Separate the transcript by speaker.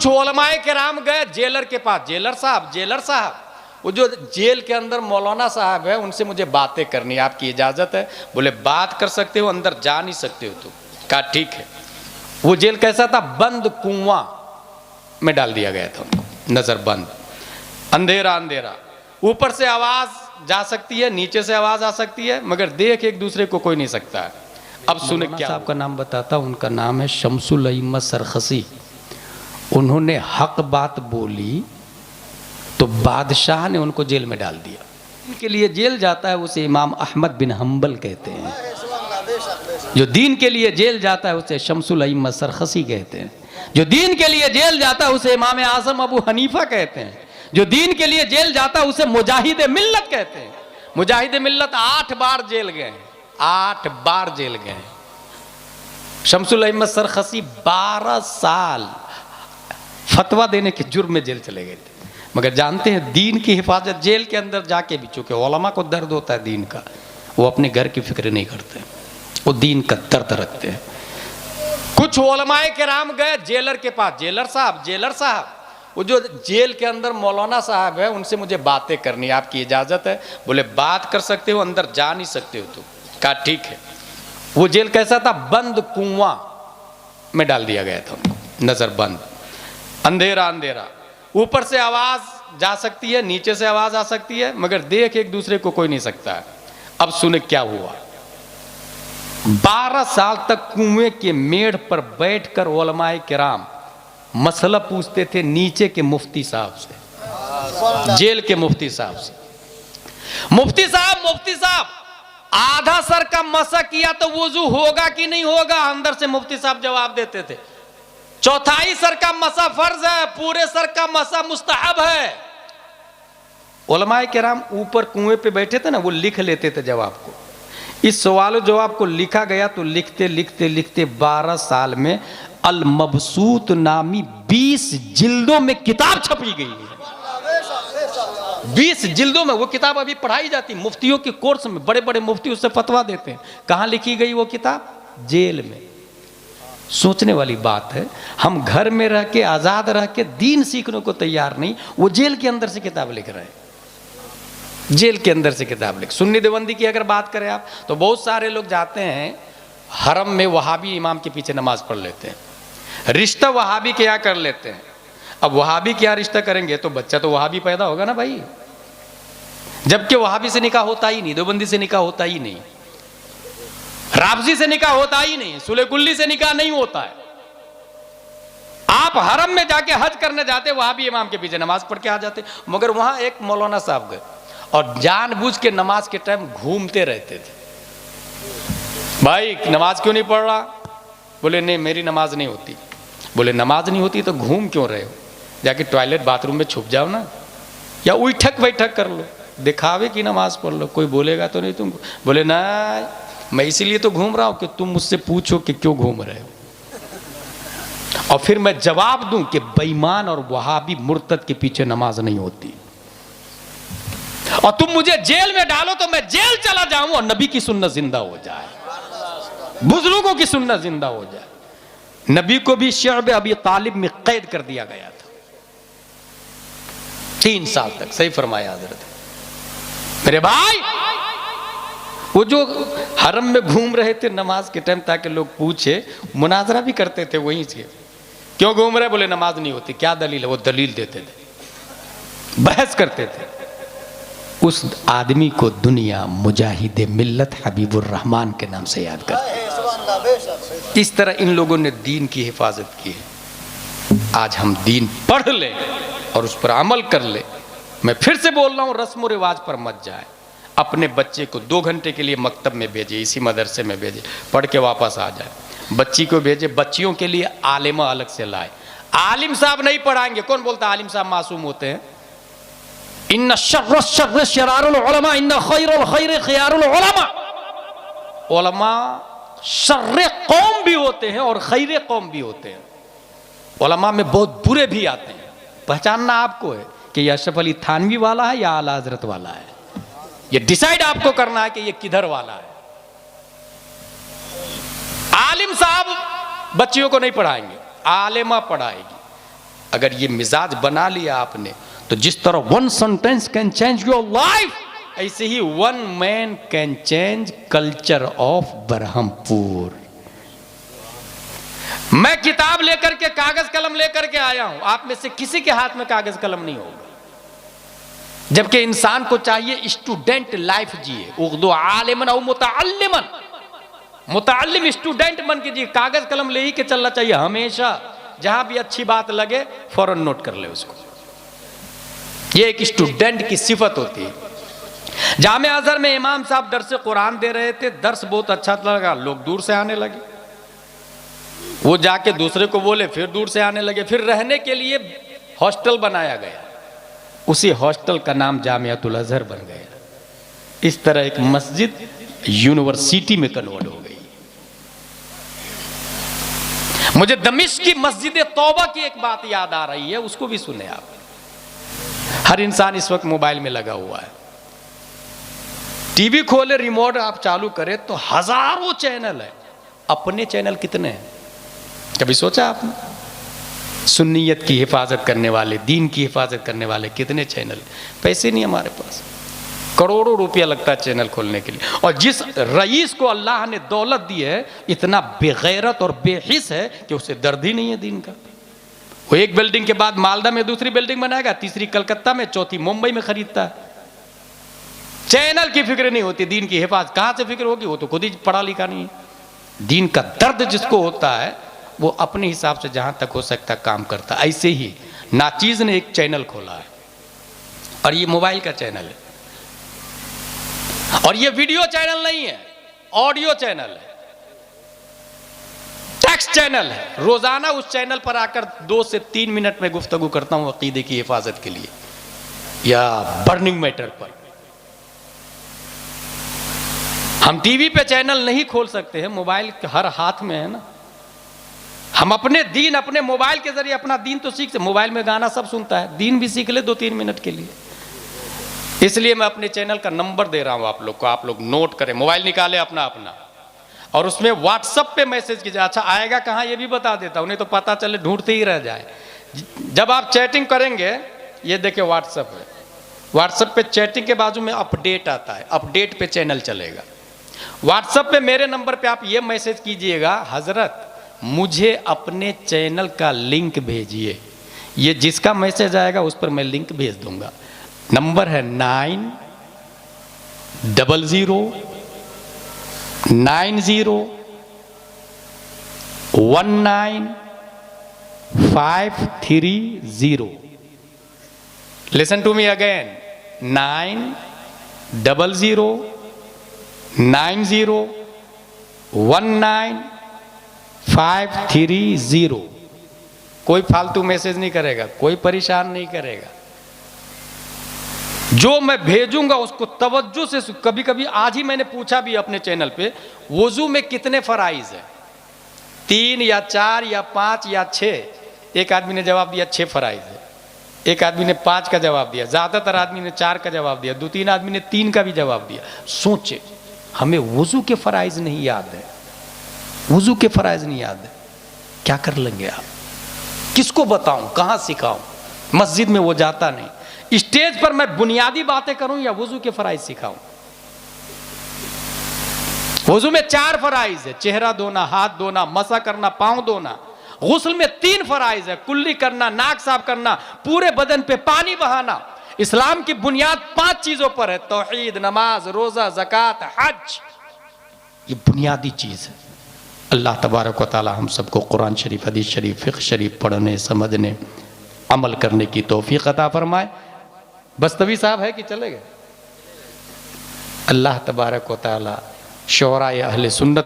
Speaker 1: कुछ उलमाए किराम गए जेलर के पास, जेलर साहब वो जो जेल के अंदर मौलाना साहब है उनसे मुझे बातें करनी, आपकी इजाजत है? बोले बात कर सकते हो, अंदर जा नहीं सकते हो तुम। कहा ठीक है। वो जेल कैसा था? बंद कुआं में डाल दिया गया था उनको, नजर बंद, अंधेरा अंधेरा, ऊपर से आवाज जा सकती है, नीचे से आवाज आ सकती है, मगर देख एक दूसरे को कोई नहीं सकता है। अब सुने क्या साहब का नाम बताता, उनका नाम है शमसुल अइम्मा सरखसी। उन्होंने हक बात बोली तो बादशाह ने उनको जेल में डाल दिया। इनके लिए जेल जाता है उसे इमाम अहमद बिन हम्बल कहते हैं, जो दीन के लिए जेल जाता है उसे शमसुल अइम्मा सरखसी कहते हैं, जो दीन के लिए जेल जाता है उसे इमाम आजम अबू हनीफा कहते हैं, जो दीन के लिए जेल जाता है उसे मुजाहिद मिल्लत कहते हैं। मुजाहिद मिल्लत 8 बार जेल गए, 8 बार जेल गए। शमसुल अइम्मा सरखसी 12 साल फतवा देने के जुर्म में जेल चले गए थे। मगर जानते हैं दीन की हिफाजत जेल के अंदर जाके भी, चूंकि उलमा को दर्द होता है दीन का, वो अपने घर की फिक्र नहीं करते, वो दीन का दर्द रखते हैं। कुछ उलमाए किराम गए जेलर के पास, जेलर साहब वो जो जेल के अंदर मौलाना साहब है उनसे मुझे बातें करनी, आपकी इजाजत है? बोले बात कर सकते हो, अंदर जा नहीं सकते हो तुम। कहा ठीक है। वो जेल कैसा था? बंद कुआं में डाल दिया गया था उनको, नजर बंद, अंधेरा अंधेरा, ऊपर से आवाज जा सकती है, नीचे से आवाज आ सकती है, मगर देख एक दूसरे को कोई नहीं सकता है। अब सुने क्या हुआ। 12 साल तक कुएं के मेड़ पर बैठकर उलमाए किराम मसला पूछते थे नीचे के मुफ्ती साहब से, जेल के मुफ्ती साहब से। मुफ्ती साहब आधा सर का मसा किया तो वुजू होगा कि नहीं होगा? अंदर से मुफ्ती साहब जवाब देते थे, चौथाई सर का मसा फर्ज है, पूरे सर का मसा मुस्तहब है। उलमाए किराम ऊपर कुएं पे बैठे थे ना, वो लिख लेते थे जवाब को। इस सवाल जवाब को लिखा गया तो लिखते लिखते लिखते 12 साल में अल मबसूत नामी 20 जिल्दों में किताब छपी गई है। 20 जिल्दों में वो किताब अभी पढ़ाई जाती, मुफ्तियों के कोर्स में बड़े बड़े मुफ्ती उससे फतवा देते हैं। कहां लिखी गई वो किताब? जेल में। सोचने वाली बात है, हम घर में रह के आजाद रह के दीन सीखने को तैयार नहीं, वो जेल के अंदर से किताब लिख रहे हैं, जेल के अंदर से किताब लिख। सुन्नी देवबंदी की अगर बात करें आप तो बहुत सारे लोग जाते हैं हरम में, वहाबी इमाम के पीछे नमाज पढ़ लेते हैं, रिश्ता वहाबी के यहाँ कर लेते हैं। अब वहाबी क्या रिश्ता करेंगे तो बच्चा तो वहाबी पैदा होगा ना भाई, जबकि वहाबी से निकाह होता ही नहीं, देवबंदी से निकाह होता ही नहीं, राबजी से निकाह होता ही नहीं, सुले कुल्ली से निकाह नहीं होता है। आप हरम में जाके हज करने जाते, वहाबी इमाम के पीछे नमाज पढ़ के आ जाते। मगर वहां एक मौलाना साहब गए और जानबूझ के नमाज के टाइम घूमते रहते थे। भाई नमाज क्यों नहीं पढ़ रहा? बोले नहीं मेरी नमाज नहीं होती। बोले नमाज नहीं होती तो घूम क्यों रहे हो? जाके टॉयलेट बाथरूम में छुप जाओ ना, या उठक बैठक कर लो, दिखावे की नमाज पढ़ लो, कोई बोलेगा तो नहीं तुमको। बोले ना मैं इसीलिए तो घूम रहा हूं कि तुम मुझसे पूछो कि क्यों घूम रहे हो, और फिर मैं जवाब दूं कि बेईमान और वहाबी मुर्तद के पीछे नमाज नहीं होती, और तुम मुझे जेल में डालो तो मैं जेल चला जाऊं और नबी की सुन्नत जिंदा हो जाए, बुजुर्गों की सुन्नत जिंदा हो जाए। नबी को भी शअब अबी तालिब में कैद कर दिया गया था 3 साल तक। सही फरमाया हजरत। मेरे भाई वो जो हरम में घूम रहे थे नमाज के टाइम ताकि लोग पूछे, मुनाजरा भी करते थे वहीं से, क्यों घूम रहे? बोले नमाज नहीं होती। क्या दलील है? वो दलील देते थे, बहस करते थे। उस आदमी को दुनिया मुजाहिद मिल्लत हबीबुर रहमान के नाम से याद करती है। इस तरह इन लोगों ने दीन की हिफाजत की है। आज हम दीन पढ़ लें और उस पर अमल कर ले। मैं फिर से बोल रहा हूं, रस्म और रिवाज पर मत जाए। अपने बच्चे को 2 घंटे के लिए मकतब में भेजे, इसी मदरसे में भेजे, पढ़ के वापस आ जाए। बच्ची को भेजे, बच्चियों के लिए आलिमा अलग से लाए। आलिम साहब नहीं पढ़ाएंगे। कौन बोलता है आलिम साहब मासूम होते हैं? इन्ना शर्र शर्र शरारुल उलमा इन्ना खैरुल खैर खियारुल उलमा। उलमा शर्रे कौम भी होते हैं और खैरे कौम भी होते हैं। उलमा में बहुत बुरे भी आते हैं। पहचानना आपको है कि यह अशरफ अली थानवी वाला है या आला हजरत वाला है। ये डिसाइड आपको करना है कि ये किधर वाला है। आलिम साहब बच्चियों को नहीं पढ़ाएंगे, आलिमा पढ़ाएगी। अगर ये मिजाज बना लिया आपने तो जिस तरह one sentence can change your life, ऐसे ही one man can change culture of Berhampur. मैं किताब लेकर के कागज कलम लेकर के आया हूं, आप में से किसी के हाथ में कागज कलम नहीं होगा, जबकि इंसान को चाहिए स्टूडेंट लाइफ जिए। उर्दू आलिमन और मुतअल्लिमन, मुतअल्लिम स्टूडेंट बन के जिए, कागज कलम ले ही के चलना चाहिए हमेशा। जहां भी अच्छी बात लगे फौरन नोट कर ले उसको। ये एक स्टूडेंट की सिफत होती है। जामे अजहर में इमाम साहब दर्स कुरान दे रहे थे, दर्स बहुत अच्छा लगा, लोग दूर से आने लगे। वो जाके दूसरे को बोले, फिर दूर से आने लगे। फिर रहने के लिए हॉस्टल बनाया गया, उसी हॉस्टल का नाम जामियातुल अजहर बन गया। इस तरह एक मस्जिद यूनिवर्सिटी में कन्वर्ट हो गई। मुझे दमिश्क की मस्जिद तौबा की एक बात याद आ रही है, उसको भी सुने आप। हर इंसान इस वक्त मोबाइल में लगा हुआ है, टीवी खोले, रिमोट आप चालू करें तो हजारों चैनल है। अपने चैनल कितने हैं कभी सोचा आपने? सुन्नियत की हिफाजत करने वाले, दीन की हिफाजत करने वाले कितने चैनल? पैसे नहीं हमारे पास, करोड़ों रुपया लगता है चैनल खोलने के लिए। और जिस रईस को अल्लाह ने दौलत दी है, इतना बेगैरत और बेहिस है कि उसे दर्द ही नहीं है दीन का। वो एक बिल्डिंग के बाद मालदा में दूसरी बिल्डिंग बनाएगा, तीसरी कलकत्ता में, चौथी मुंबई में खरीदता है। चैनल की फिक्र नहीं होती, दीन की हिफाजत कहां से फिक्र होगी? वो तो खुद ही पढ़ा लिखा नहीं है। दीन का दर्द जिसको होता है वो अपने हिसाब से जहां तक हो सकता काम करता। ऐसे ही नाचीज ने एक चैनल खोला है, और ये मोबाइल का चैनल है, और ये वीडियो चैनल नहीं है, ऑडियो चैनल है, टेक्स्ट चैनल है। रोजाना उस चैनल पर आकर 2 से 3 मिनट में गुफ्तगू करता हूं अकीदे की हिफाजत के लिए या बर्निंग मैटर पर। हम टीवी पे चैनल नहीं खोल सकते हैं, मोबाइल हर हाथ में है ना। हम अपने दीन अपने मोबाइल के जरिए अपना दीन तो सीख सकते। मोबाइल में गाना सब सुनता है, दीन भी सीख ले 2-3 मिनट के लिए। इसलिए मैं अपने चैनल का नंबर दे रहा हूं आप लोग को, आप लोग नोट करें, मोबाइल निकाले अपना अपना, और उसमें व्हाट्सएप पे मैसेज कीजिए। अच्छा आएगा कहां ये भी बता देता हूं, नहीं तो पता चले ढूंढते ही रह जाए। जब आप चैटिंग करेंगे, ये देखिए व्हाट्सएप है, व्हाट्सएप पे चैटिंग के बाजू में अपडेट आता है, अपडेट पे चैनल चलेगा। व्हाट्सएप पे मेरे नंबर पे आप ये मैसेज कीजिएगा, हजरत मुझे अपने चैनल का लिंक भेजिए। ये जिसका मैसेज आएगा उस पर मैं लिंक भेज दूंगा। नंबर है 900090195330। Listen to me again, 900090195330। कोई फालतू मैसेज नहीं करेगा, कोई परेशान नहीं करेगा। जो मैं भेजूंगा उसको तवज्जो से। कभी कभी आज ही मैंने पूछा भी अपने चैनल पे, वुजू में कितने फराइज है? 3 या 4 या 5 या 6? एक आदमी ने जवाब दिया 6 फराइज है, एक आदमी ने 5 का जवाब दिया, ज्यादातर आदमी ने 4 का जवाब दिया, 2-3 आदमी ने 3 का भी जवाब दिया। सोचे, हमें वुजू के फराइज नहीं याद है, वुजू के फराइज नहीं याद है, क्या कर लेंगे आप? किसको बताऊं, कहां सिखाऊं? मस्जिद में वो जाता नहीं, स्टेज पर मैं बुनियादी बातें करूं या वुजू के फराइज सिखाऊं? वुजू में 4 फराइज है, चेहरा धोना, हाथ धोना, मसा करना, पांव धोना। गुस्ल में 3 फराइज है, कुल्ली करना, नाक साफ करना, पूरे बदन पे पानी बहाना। इस्लाम की बुनियाद 5 चीजों पर है, तौहीद, नमाज, रोजा, ज़कात, हज। ये बुनियादी चीज है। अल्लाह तबारक व तआला हम सबको कुरान शरीफ, हदीस शरीफ, फ़िक़्ह शरीफ पढ़ने, समझने, अमल करने की तौफीक अता फरमाए। बस्तवी साहब है कि चले गए? अल्लाह तबारक व तआला शोराए अहले सुन्नत